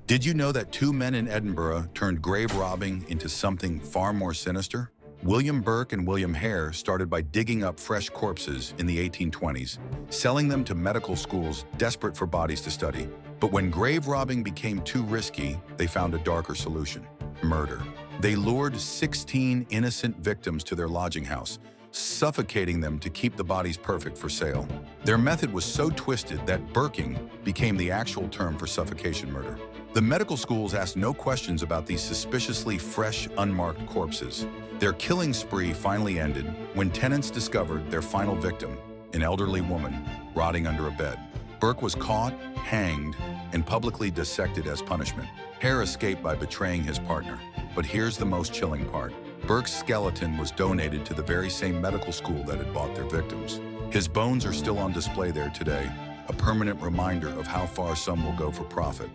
Did you know that two men in Edinburgh turned grave robbing into something far more sinister? William Burke and William Hare started by digging up fresh corpses in the 1820s, selling them to medical schools desperate for bodies to study. But when grave robbing became too risky, they found a darker solution: murder. They lured 16 innocent victims to their lodging house, suffocating them to keep the bodies perfect for sale. Their method was so twisted that burking became the actual term for suffocation murder. The medical schools asked no questions about these suspiciously fresh, unmarked corpses. Their killing spree finally ended when tenants discovered their final victim, an elderly woman, rotting under a bed. Burke was caught, hanged, and publicly dissected as punishment. Hare escaped by betraying his partner. But here's the most chilling part. Burke's skeleton was donated to the very same medical school that had bought their victims. His bones are still on display there today, a permanent reminder of how far some will go for profit.